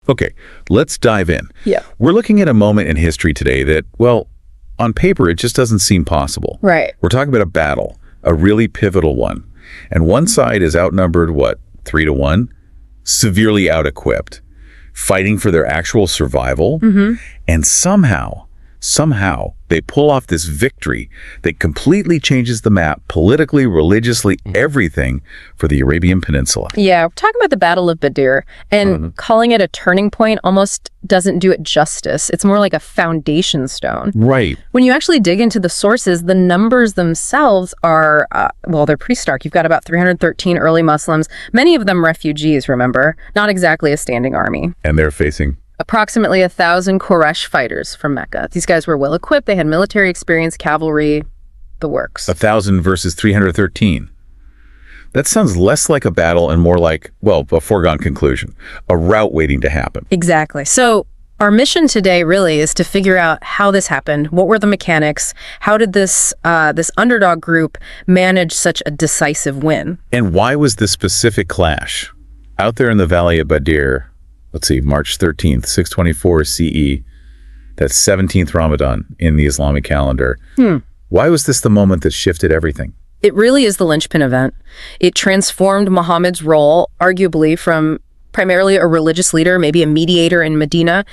Okay, let's dive in. Yeah. We're looking at a moment in history today that, well, on paper, it just doesn't seem possible. Right. We're talking about a battle, a really pivotal one. And one side is outnumbered, 3-1? Severely out-equipped, fighting for their actual survival. And somehow, they pull off this victory that completely changes the map politically, religiously, everything for the Arabian Peninsula. Yeah, we're talking about the Battle of Badr, and calling it a turning point almost doesn't do it justice. It's more like a foundation stone. Right. When you actually dig into the sources, the numbers themselves are, they're pretty stark. You've got about 313 early Muslims, many of them refugees, remember? Not exactly a standing army. And they're facing approximately 1,000 Quraysh fighters from Mecca. These guys were well-equipped. They had military experience, cavalry, the works. 1,000 versus 313. That sounds less like a battle and more like, a foregone conclusion, a rout waiting to happen. Exactly. So our mission today really is to figure out how this happened. What were the mechanics? How did this underdog group manage such a decisive win? And why was this specific clash out there in the Valley of Badr? Let's see, March 13th, 624 CE. That's 17th Ramadan in the Islamic calendar. Why was this the moment that shifted everything? It really is the linchpin event. It transformed Muhammad's role, arguably from primarily a religious leader, maybe a mediator in Medina,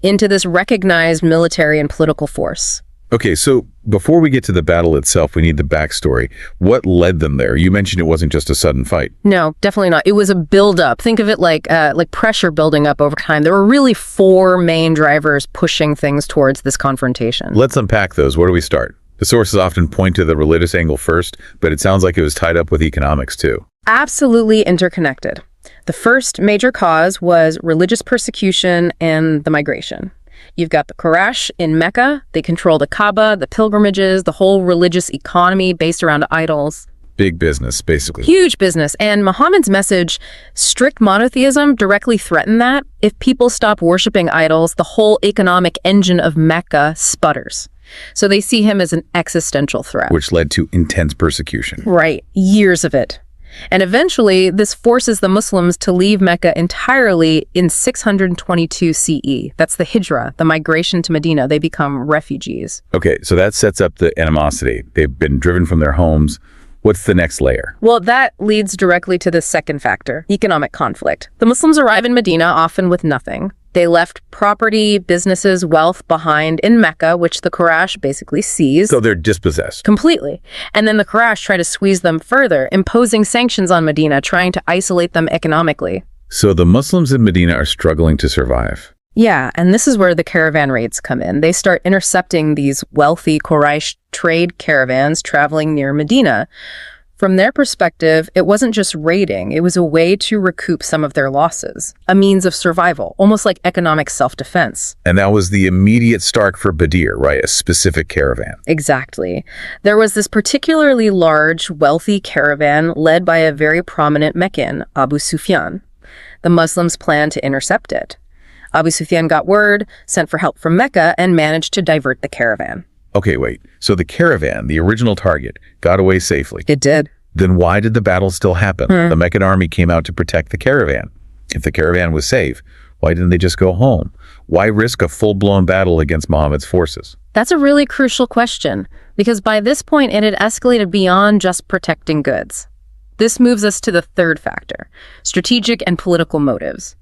into this recognized military and political force. Okay, so before we get to the battle itself, we need the backstory. What led them there? You mentioned it wasn't just a sudden fight. No, definitely not. It was a build-up. Think of it like pressure building up over time. There were really 4 main drivers pushing things towards this confrontation. Let's unpack those. Where do we start? The sources often point to the religious angle first, but it sounds like it was tied up with economics too. Absolutely interconnected. The first major cause was religious persecution and the migration. You've got the Quraysh in Mecca. They control the Kaaba, the pilgrimages, the whole religious economy based around idols. Big business, basically. Huge business. And Muhammad's message, strict monotheism, directly threatened that. If people stop worshiping idols, the whole economic engine of Mecca sputters. So they see him as an existential threat. Which led to intense persecution. Right. Years of it. And eventually, this forces the Muslims to leave Mecca entirely in 622 CE. That's the Hijrah, the migration to Medina. They become refugees. Okay, so that sets up the animosity. They've been driven from their homes. What's the next layer? Well, that leads directly to the second factor, economic conflict. The Muslims arrive in Medina often with nothing. They left property, businesses, wealth behind in Mecca, which the Quraysh basically seized. So they're dispossessed. Completely. And then the Quraysh try to squeeze them further, imposing sanctions on Medina, trying to isolate them economically. So the Muslims in Medina are struggling to survive. Yeah, and this is where the caravan raids come in. They start intercepting these wealthy Quraysh trade caravans traveling near Medina. From their perspective, it wasn't just raiding. It was a way to recoup some of their losses, a means of survival, almost like economic self-defense. And that was the immediate start for Badr, right? A specific caravan. Exactly. There was this particularly large, wealthy caravan led by a very prominent Meccan, Abu Sufyan. The Muslims planned to intercept it. Abu Sufyan got word, sent for help from Mecca, and managed to divert the caravan. Okay, wait. So the caravan, the original target, got away safely. It did. Then why did the battle still happen? The Meccan army came out to protect the caravan. If the caravan was safe, why didn't they just go home? Why risk a full-blown battle against Muhammad's forces? That's a really crucial question, because by this point it had escalated beyond just protecting goods. This moves us to the third factor, strategic and political motives.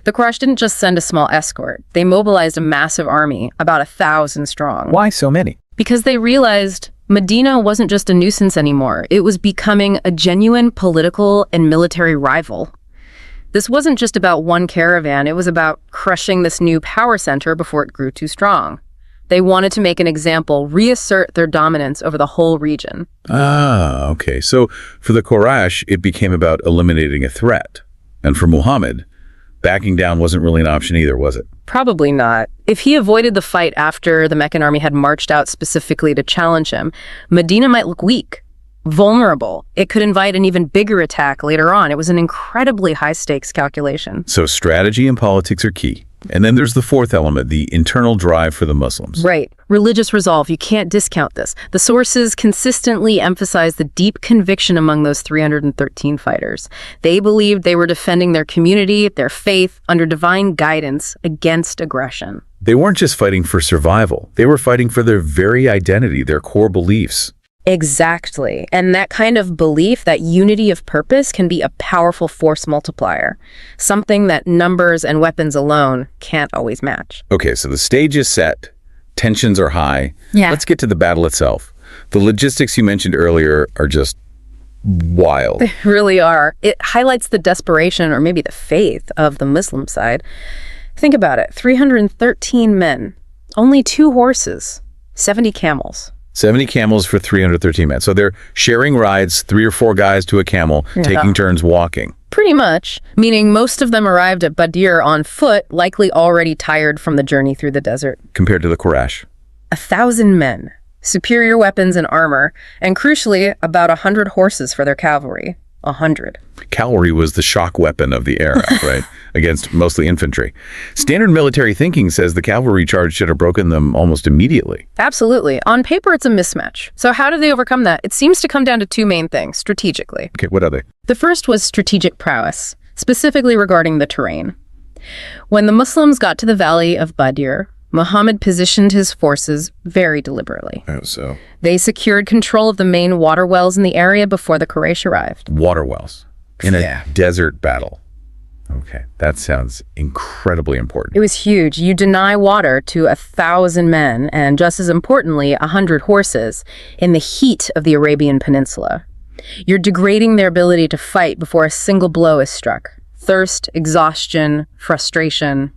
The Quraysh didn't just send a small escort. They mobilized a massive army, about 1,000 strong. Why so many? Because they realized Medina wasn't just a nuisance anymore. It was becoming a genuine political and military rival. This wasn't just about one caravan. It was about crushing this new power center before it grew too strong. They wanted to make an example, reassert their dominance over the whole region. Ah, okay. So for the Quraysh, it became about eliminating a threat. And for Muhammad, backing down wasn't really an option either, was it? Probably not. If he avoided the fight after the Meccan army had marched out specifically to challenge him, Medina might look weak, vulnerable. It could invite an even bigger attack later on. It was an incredibly high-stakes calculation. So strategy and politics are key. And then there's the fourth element, the internal drive for the Muslims. Right. Religious resolve. You can't discount this. The sources consistently emphasize the deep conviction among those 313 fighters. They believed they were defending their community, their faith, under divine guidance against aggression. They weren't just fighting for survival. They were fighting for their very identity, their core beliefs. Exactly. And that kind of belief, that unity of purpose, can be a powerful force multiplier, something that numbers and weapons alone can't always match. Okay, so the stage is set. Tensions are high. Yeah. Let's get to the battle itself. The logistics you mentioned earlier are just wild. They really are. It highlights the desperation, or maybe the faith, of the Muslim side. Think about it. 313 men, only 2 horses, 70 camels. 70 camels for 313 men. So they're sharing rides, 3 or 4 guys to a camel, taking turns walking. Pretty much, meaning most of them arrived at Badr on foot, likely already tired from the journey through the desert. Compared to the Quraysh. 1,000 men, superior weapons and armor, and crucially, about 100 horses for their cavalry. 100. Cavalry was the shock weapon of the era, right? Against mostly infantry. Standard military thinking says the cavalry charge should have broken them almost immediately. Absolutely. On paper, it's a mismatch. So how did they overcome that? It seems to come down to 2 main things, strategically. Okay, what are they? The first was strategic prowess, specifically regarding the terrain. When the Muslims got to the valley of Badr, Muhammad positioned his forces very deliberately. Oh, so? They secured control of the main water wells in the area before the Quraysh arrived. Water wells. In a desert battle. Okay, that sounds incredibly important. It was huge. You deny water to 1,000 men, and just as importantly, 100 horses, in the heat of the Arabian Peninsula. You're degrading their ability to fight before a single blow is struck. Thirst, exhaustion, frustration.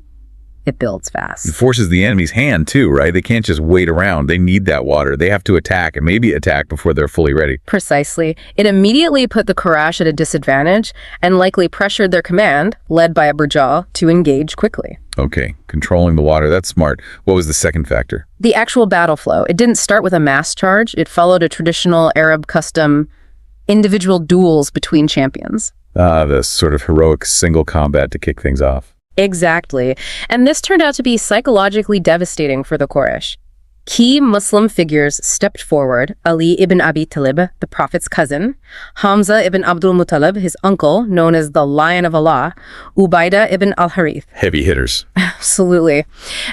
It builds fast. It forces the enemy's hand too, right? They can't just wait around. They need that water. They have to attack, and maybe attack before they're fully ready. Precisely. It immediately put the Quraysh at a disadvantage and likely pressured their command, led by Abu Jahl, to engage quickly. Okay, controlling the water, that's smart. What was the second factor? The actual battle flow. It didn't start with a mass charge. It followed a traditional Arab custom, individual duels between champions. The sort of heroic single combat to kick things off. Exactly. And this turned out to be psychologically devastating for the Quraysh. Key Muslim figures stepped forward: Ali ibn Abi Talib, the Prophet's cousin; Hamza ibn Abdul Muttalib, his uncle, known as the Lion of Allah; Ubaydah ibn al-Harith. Heavy hitters. Absolutely.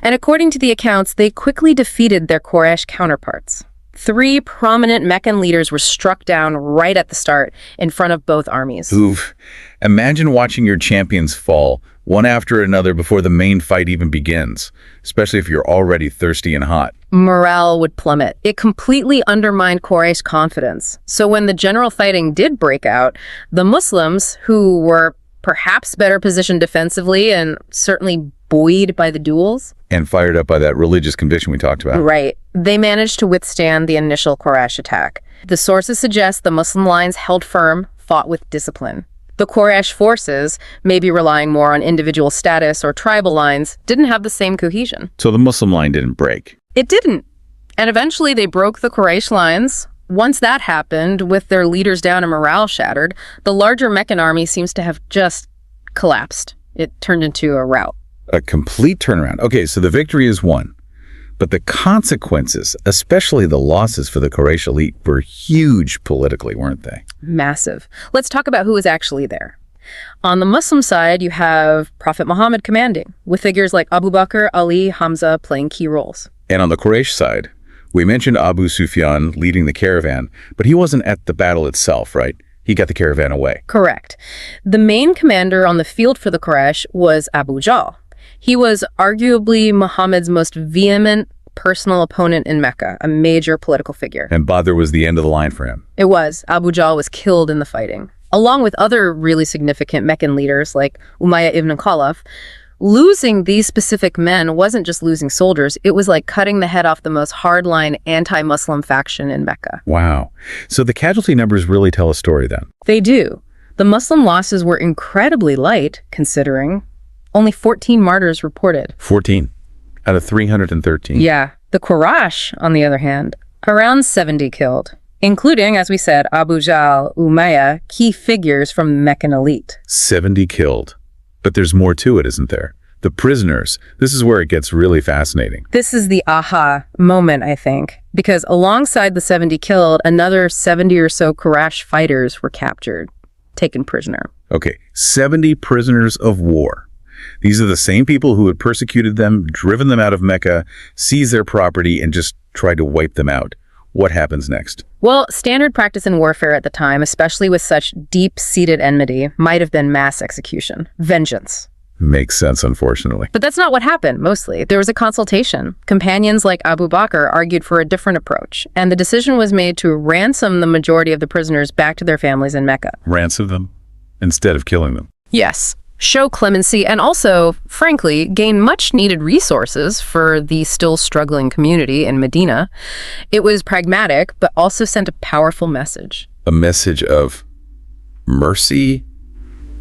And according to the accounts, they quickly defeated their Quraysh counterparts. 3 prominent Meccan leaders were struck down right at the start in front of both armies. Oof. Imagine watching your champions fall, one after another, before the main fight even begins, especially if you're already thirsty and hot. Morale would plummet. It completely undermined Quraysh confidence. So when the general fighting did break out, the Muslims, who were perhaps better positioned defensively and certainly buoyed by the duels, and fired up by that religious conviction we talked about. Right. They managed to withstand the initial Quraysh attack. The sources suggest the Muslim lines held firm, fought with discipline. The Quraysh forces, maybe relying more on individual status or tribal lines, didn't have the same cohesion. So the Muslim line didn't break. It didn't. And eventually they broke the Quraysh lines. Once that happened, with their leaders down and morale shattered, the larger Meccan army seems to have just collapsed. It turned into a rout. A complete turnaround. Okay, so the victory is won. But the consequences, especially the losses for the Quraysh elite, were huge politically, weren't they? Massive. Let's talk about who was actually there. On the Muslim side, you have Prophet Muhammad commanding, with figures like Abu Bakr, Ali, Hamza playing key roles. And on the Quraysh side, we mentioned Abu Sufyan leading the caravan, but he wasn't at the battle itself, right? He got the caravan away. Correct. The main commander on the field for the Quraysh was Abu Jahl. He was arguably Muhammad's most vehement personal opponent in Mecca, a major political figure. And Badr was the end of the line for him. It was. Abu Jahl was killed in the fighting, along with other really significant Meccan leaders like Umayyah ibn Khalaf. Losing these specific men wasn't just losing soldiers, it was like cutting the head off the most hardline anti-Muslim faction in Mecca. Wow. So the casualty numbers really tell a story then. They do. The Muslim losses were incredibly light, considering only 14 martyrs reported. 14 out of 313. Yeah. The Quraysh, on the other hand, around 70 killed, including, as we said, Abu Jahl, Umayyah, key figures from the Meccan elite. 70 killed. But there's more to it, isn't there? The prisoners. This is where it gets really fascinating. This is the aha moment, I think, because alongside the 70 killed, another 70 or so Quraysh fighters were captured, taken prisoner. Okay, 70 prisoners of war. These are the same people who had persecuted them, driven them out of Mecca, seized their property, and just tried to wipe them out. What happens next? Well, standard practice in warfare at the time, especially with such deep-seated enmity, might have been mass execution, vengeance. Makes sense, unfortunately. But that's not what happened, mostly. There was a consultation. Companions like Abu Bakr argued for a different approach, and the decision was made to ransom the majority of the prisoners back to their families in Mecca. Ransom them instead of killing them. Yes. Show clemency and also, frankly, gain much-needed resources for the still struggling community in Medina. It was pragmatic, but also sent a powerful message. A message of mercy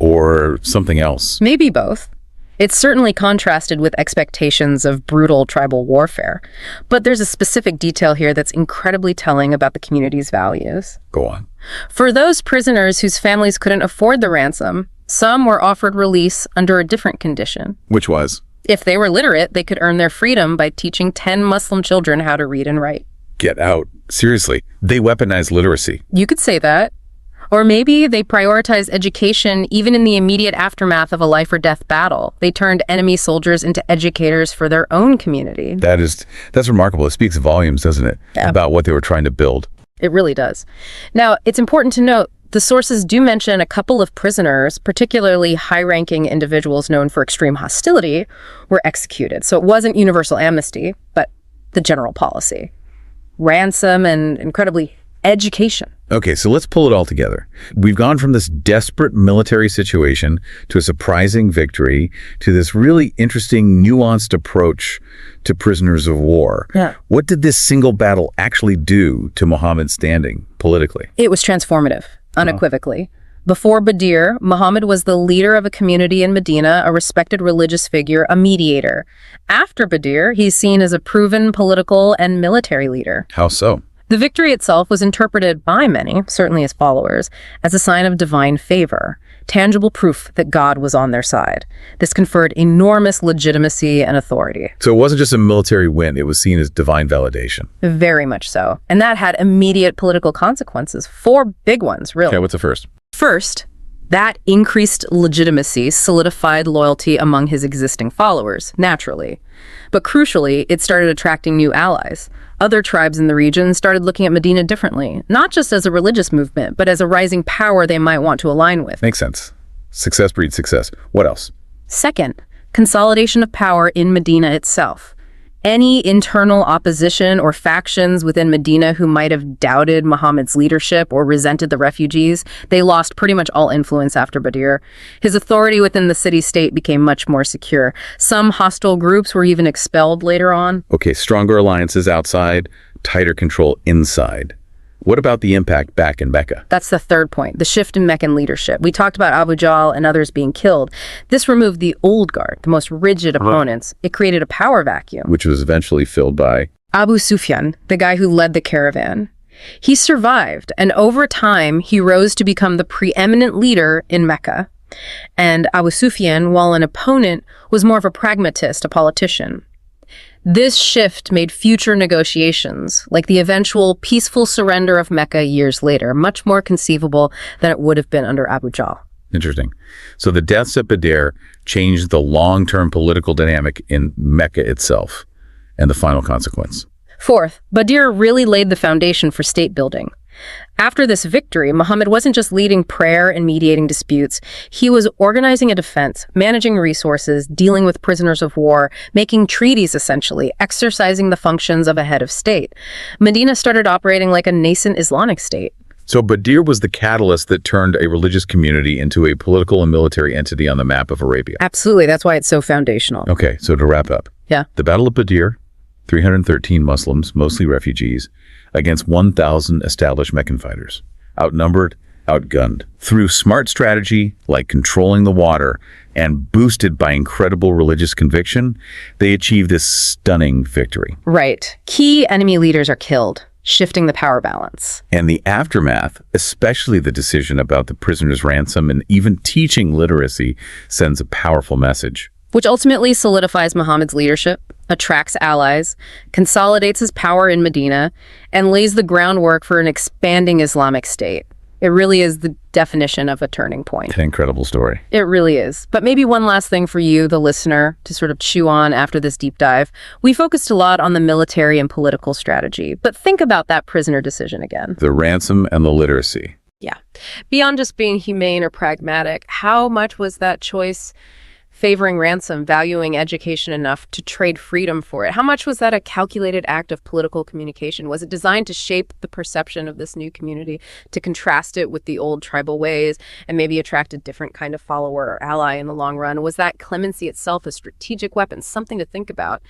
or something else? Maybe both. It's certainly contrasted with expectations of brutal tribal warfare. But there's a specific detail here that's incredibly telling about the community's values. Go on. For those prisoners whose families couldn't afford the ransom, some were offered release under a different condition. Which was? If they were literate, they could earn their freedom by teaching 10 Muslim children how to read and write. Get out. Seriously, they weaponized literacy. You could say that. Or maybe they prioritized education even in the immediate aftermath of a life-or-death battle. They turned enemy soldiers into educators for their own community. That's remarkable. It speaks volumes, doesn't it? Yeah. About what they were trying to build. It really does. Now, it's important to note, the sources do mention a couple of prisoners, particularly high-ranking individuals known for extreme hostility, were executed. So it wasn't universal amnesty, but the general policy. Ransom and, incredibly, education. Okay, so let's pull it all together. We've gone from this desperate military situation to a surprising victory to this really interesting, nuanced approach to prisoners of war. Yeah. What did this single battle actually do to Muhammad's standing politically? It was transformative, unequivocally. Before Badr, Muhammad was the leader of a community in Medina, a respected religious figure, a mediator. After Badr, he's seen as a proven political and military leader. How so? The victory itself was interpreted by many, certainly his followers, as a sign of divine favor, tangible proof that God was on their side. This conferred enormous legitimacy and authority. So it wasn't just a military win, it was seen as divine validation. Very much so. And that had immediate political consequences. 4 big ones, really. Okay, what's the first? First, that increased legitimacy solidified loyalty among his existing followers, naturally. But crucially, it started attracting new allies. Other tribes in the region started looking at Medina differently, not just as a religious movement, but as a rising power they might want to align with. Makes sense. Success breeds success. What else? Second, consolidation of power in Medina itself. Any internal opposition or factions within Medina who might have doubted Muhammad's leadership or resented the refugees, they lost pretty much all influence after Badr. His authority within the city-state became much more secure. Some hostile groups were even expelled later on. Okay, stronger alliances outside, tighter control inside. What about the impact back in Mecca? That's the third point, the shift in Meccan leadership. We talked about Abu Jahl and others being killed. This removed the old guard, the most rigid opponents. It created a power vacuum. Which was eventually filled by Abu Sufyan, the guy who led the caravan. He survived, and over time, he rose to become the preeminent leader in Mecca. And Abu Sufyan, while an opponent, was more of a pragmatist, a politician. This shift made future negotiations, like the eventual peaceful surrender of Mecca years later, much more conceivable than it would have been under Abu Jahl. Interesting. So the deaths at Badr changed the long-term political dynamic in Mecca itself, and the final consequence. Fourth, Badr really laid the foundation for state building. After this victory, Muhammad wasn't just leading prayer and mediating disputes. He was organizing a defense, managing resources, dealing with prisoners of war, making treaties essentially, exercising the functions of a head of state. Medina started operating like a nascent Islamic state. So Badr was the catalyst that turned a religious community into a political and military entity on the map of Arabia. Absolutely, that's why it's so foundational. Okay, so to wrap up. Yeah. The Battle of Badr, 313 Muslims, mostly refugees, against 1,000 established Meccan fighters. Outnumbered, outgunned. Through smart strategy, like controlling the water, and boosted by incredible religious conviction, they achieved this stunning victory. Right. Key enemy leaders are killed, shifting the power balance. And the aftermath, especially the decision about the prisoner's ransom and even teaching literacy, sends a powerful message. which ultimately solidifies Muhammad's leadership, attracts allies, consolidates his power in Medina, and lays the groundwork for an expanding Islamic state. It really is the definition of a turning point. An incredible story. It really is. But maybe one last thing for you, the listener, to sort of chew on after this deep dive. We focused a lot on the military and political strategy, but think about that prisoner decision again. The ransom and the literacy. Yeah. Beyond just being humane or pragmatic, how much was that choice favoring ransom, valuing education enough to trade freedom for it? How much was that a calculated act of political communication? Was it designed to shape the perception of this new community, to contrast it with the old tribal ways, and maybe attract a different kind of follower or ally in the long run? Was that clemency itself a strategic weapon? Something to think about.